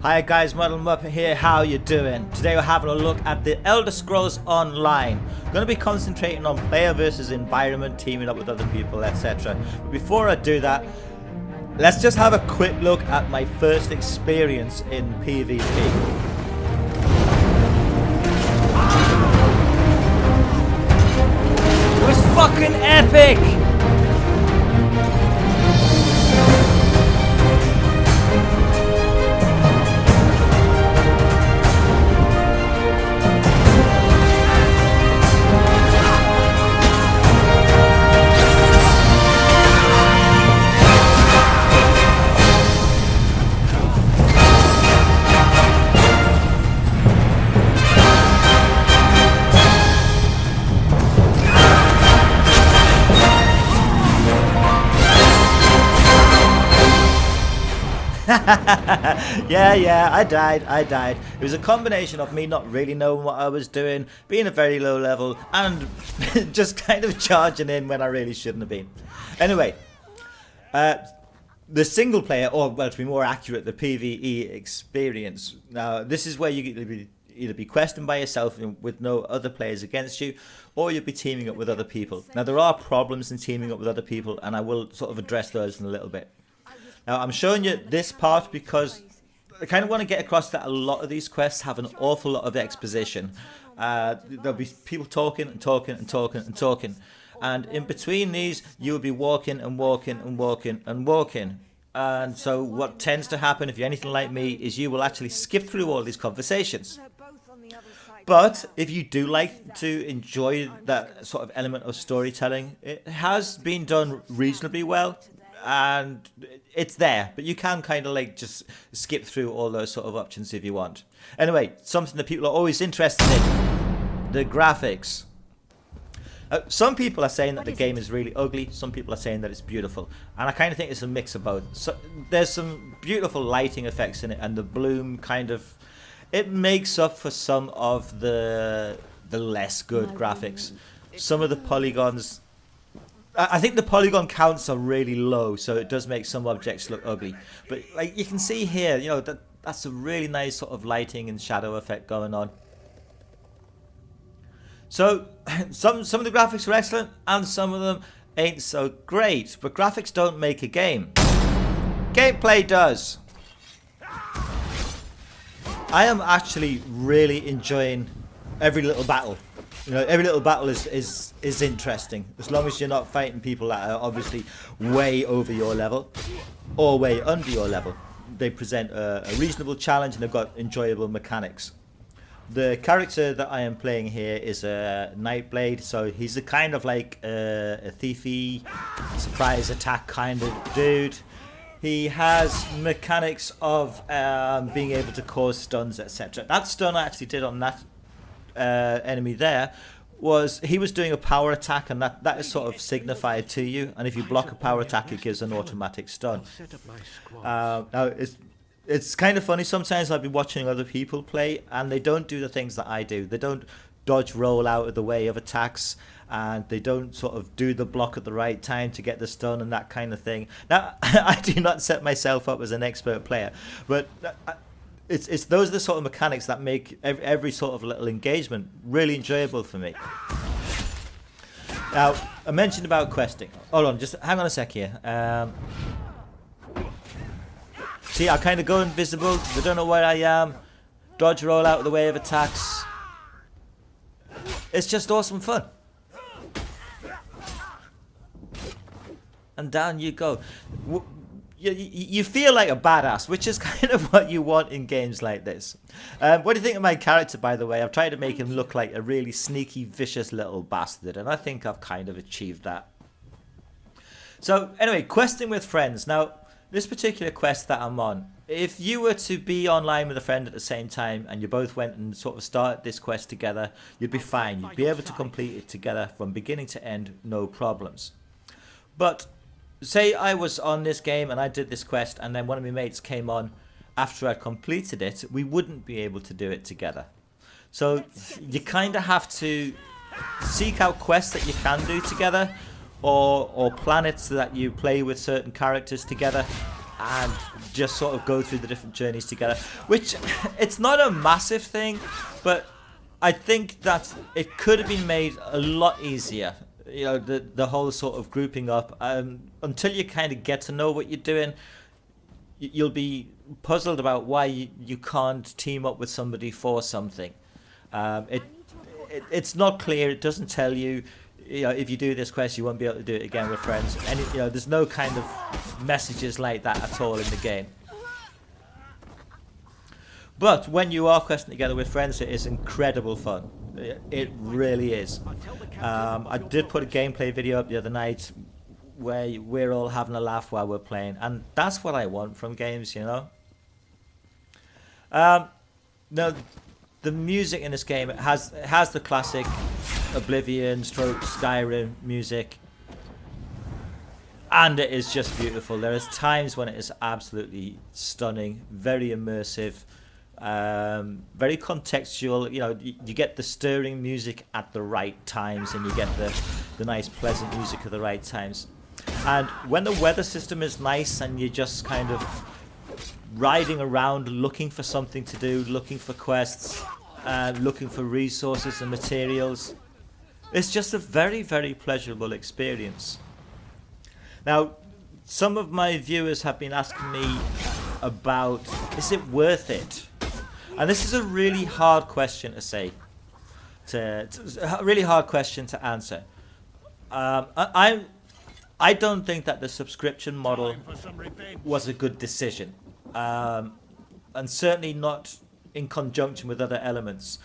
Hi guys, Model Muppet here, how you doing? Today we're having a look at the Elder Scrolls Online. Going to be concentrating on player versus environment, teaming up with other people, etc. But before I do that, let's just have a quick look at my first experience in PvP. It was fucking epic! yeah, I died. It was a combination of me not really knowing what I was doing, being a very low level, and just kind of charging in when I really shouldn't have been. Anyway, the single player, or well, to be more accurate, the PvE experience. Now, this is where you either be questing by yourself with no other players against you, or you'll be teaming up with other people. Now, there are problems in teaming up with other people, and I will sort of address those in a little bit. Now, I'm showing you this part because I kind of want to get across that a lot of these quests have an awful lot of exposition. There'll be people talking and talking and talking and talking. And in between these, you'll be walking and walking and walking and walking. And so what tends to happen, if you're anything like me, is you will actually skip through all these conversations. But if you do like to enjoy that sort of element of storytelling, it has been done reasonably well. And it's there, but you can kind of like just skip through all those sort of options if you want. Anyway, something that people are always interested in, the graphics. Some people are saying that the game is really ugly, some people are saying that it's beautiful, and I kind of think it's a mix of both. So there's some beautiful lighting effects in it, and the bloom kind of, it makes up for some of the less good graphics. Some of the polygons, I think the polygon counts are really low, so it does make some objects look ugly. But like you can see here, you know, that's a really nice sort of lighting and shadow effect going on. So some of the graphics are excellent, and some of them ain't so great. But graphics don't make a game. Gameplay does. I am actually really enjoying every little battle. You know, every little battle is interesting, as long as you're not fighting people that are obviously way over your level or way under your level. They present a reasonable challenge, and they've got enjoyable mechanics. The character that I am playing here is a Nightblade, so he's a kind of like a thiefy, surprise attack kind of dude. He has mechanics of being able to cause stuns, etc. That stun I actually did on that enemy there was he was doing a power attack, and that is sort of signified to you, and if you block a power attack it gives an automatic stun. Now it's kind of funny, sometimes I'll be watching other people play and they don't do the things that I do. They don't dodge roll out of the way of attacks, and they don't sort of do the block at the right time to get the stun and that kind of thing. Now I do not set myself up as an expert player, but it's those are the sort of mechanics that make every sort of little engagement really enjoyable for me. Now, I mentioned about questing. Hold on, just hang on a sec here. See, I kind of go invisible. They don't know where I am. Dodge roll out of the way of attacks. It's just awesome fun. And down you go. You feel like a badass, which is kind of what you want in games like this. What do you think of my character, by the way? I've tried to make him look like a really sneaky, vicious little bastard, and I think I've kind of achieved that. So, anyway, questing with friends. Now, this particular quest that I'm on, if you were to be online with a friend at the same time, and you both went and sort of started this quest together, you'd be fine. You'd be able to complete it together from beginning to end, no problems. But say I was on this game and I did this quest, and then one of my mates came on after I completed it, we wouldn't be able to do it together. So you kind of have to seek out quests that you can do together, or plan it so that you play with certain characters together, and just sort of go through the different journeys together, which it's not a massive thing, but I think that it could have been made a lot easier. You know, the whole sort of grouping up, until you kind of get to know what you're doing, you'll be puzzled about why you can't team up with somebody for something. It's not clear. It doesn't tell you, you know, if you do this quest, you won't be able to do it again with friends. And you know, there's no kind of messages like that at all in the game. But when you are questing together with friends, it is incredible fun. It really is. I did put a gameplay video up the other night where we're all having a laugh while we're playing, and that's what I want from games, you know. Now, the music in this game, it has the classic Oblivion stroke Skyrim music, and it is just beautiful. There is times when it is absolutely stunning, very immersive, very contextual. You know, you get the stirring music at the right times, and you get the nice pleasant music at the right times. And when the weather system is nice and you're just kind of riding around looking for something to do, looking for quests, looking for resources and materials, it's just a very, very pleasurable experience. Now, some of my viewers have been asking me about, is it worth it? And this is a really hard question to say, a really hard question to answer. I don't think that the subscription model was a good decision, and certainly not in conjunction with other elements,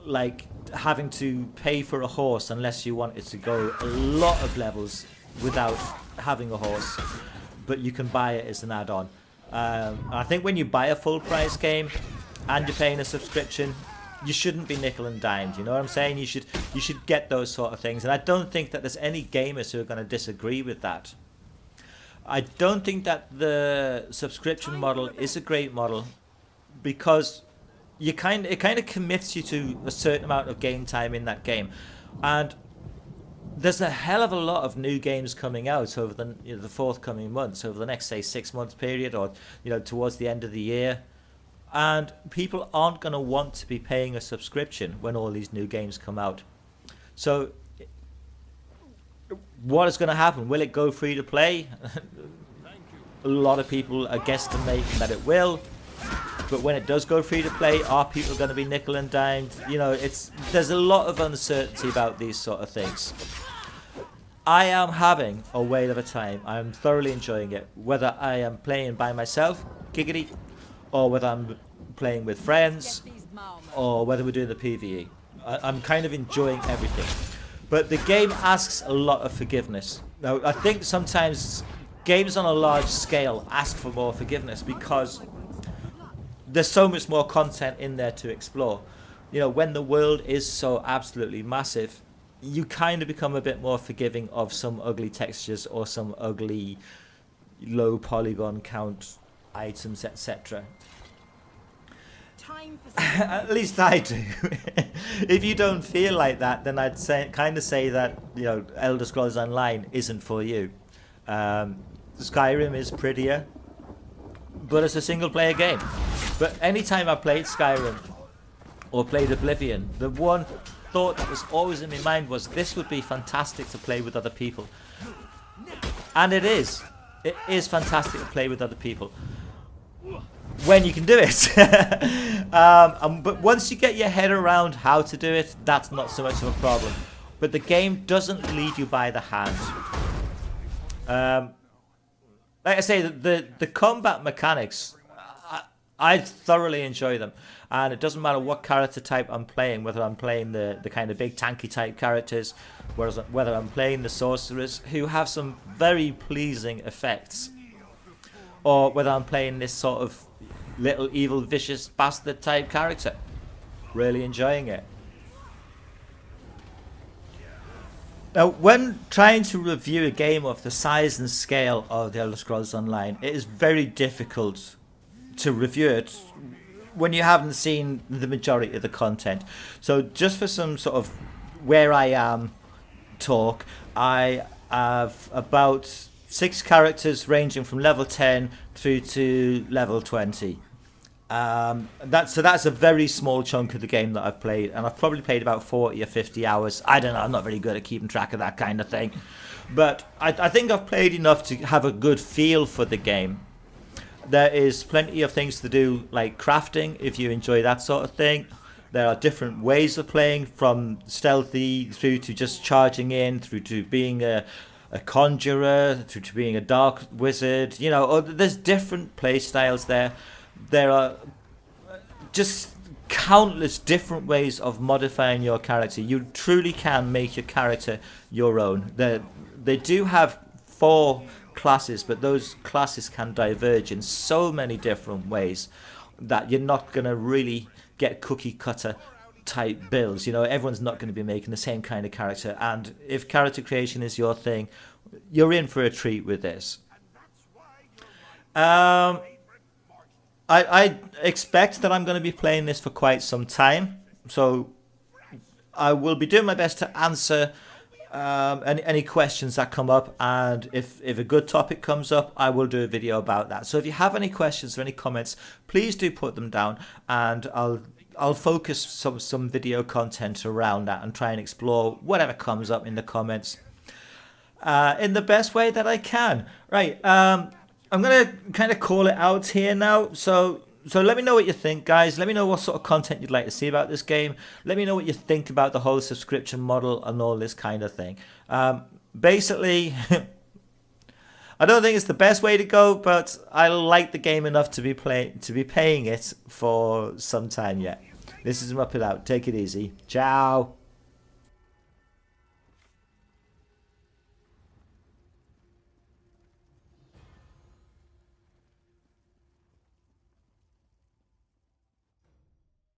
like having to pay for a horse unless you wanted to go a lot of levels without having a horse, but you can buy it as an add-on. I think when you buy a full price game and you're paying a subscription, you shouldn't be nickel and dimed, you know what I'm saying? You should get those sort of things, and I don't think that there's any gamers who are going to disagree with that. I don't think that the subscription model is a great model, because it kind of commits you to a certain amount of game time in that game, and there's a hell of a lot of new games coming out over the forthcoming months, over the next, say, 6 month period, or towards the end of the year. And people aren't going to want to be paying a subscription when all these new games come out. So what is going to happen? Will it go free to play? A lot of people are guesstimating that it will. But when it does go free to play, are people going to be nickel and dimed? You know, there's a lot of uncertainty about these sort of things. I am having a whale of a time. I'm thoroughly enjoying it. Whether I am playing by myself, giggity, or whether I'm playing with friends, or whether we're doing the PvE. I'm kind of enjoying everything. But the game asks a lot of forgiveness. Now, I think sometimes games on a large scale ask for more forgiveness because there's so much more content in there to explore. You know, when the world is so absolutely massive, you kind of become a bit more forgiving of some ugly textures or some ugly low polygon count items, etc. At least I do. If you don't feel like that, then I'd kind of say that Elder Scrolls Online isn't for you. Skyrim is prettier, but it's a single player game. But anytime I played Skyrim or played Oblivion, the one thought that was always in my mind was this would be fantastic to play with other people. And it is. It is fantastic to play with other people when you can do it. But once you get your head around how to do it, that's not so much of a problem. But the game doesn't lead you by the hand. Like I say, the combat mechanics, I thoroughly enjoy them. And it doesn't matter what character type I'm playing, whether I'm playing the kind of big tanky type characters, whether I'm playing the sorcerers, who have some very pleasing effects, or whether I'm playing this sort of little evil vicious bastard type character. Really enjoying it. Now, when trying to review a game of the size and scale of the Elder Scrolls Online, it is very difficult to review it when you haven't seen the majority of the content. So just for some sort of where I am talk, I have about 6 characters ranging from level 10 through to level 20. That's a very small chunk of the game that I've played, and I've probably played about 40 or 50 hours. I don't know, I'm not very good at keeping track of that kind of thing, but I think I've played enough to have a good feel for the game. There is plenty of things to do, like crafting, if you enjoy that sort of thing. There are different ways of playing, from stealthy through to just charging in, through to being a conjurer, through to being a dark wizard. You know, there's different play styles there. There are just countless different ways of modifying your character. You truly can make your character your own. They do have 4 classes, but those classes can diverge in so many different ways that you're not going to really get cookie cutter type builds. You know, everyone's not going to be making the same kind of character, and if character creation is your thing, you're in for a treat with this. I expect that I'm going to be playing this for quite some time, so I will be doing my best to answer any questions that come up, and if a good topic comes up, I will do a video about that. So if you have any questions or any comments, please do put them down, and I'll focus some video content around that and try and explore whatever comes up in the comments in the best way that I can. Right, I'm going to kind of call it out here now. So let me know what you think, guys. Let me know what sort of content you'd like to see about this game. Let me know what you think about the whole subscription model and all this kind of thing. Basically, I don't think it's the best way to go, but I like the game enough to be paying it for some time yet. This is Muppet out. Take it easy. Ciao.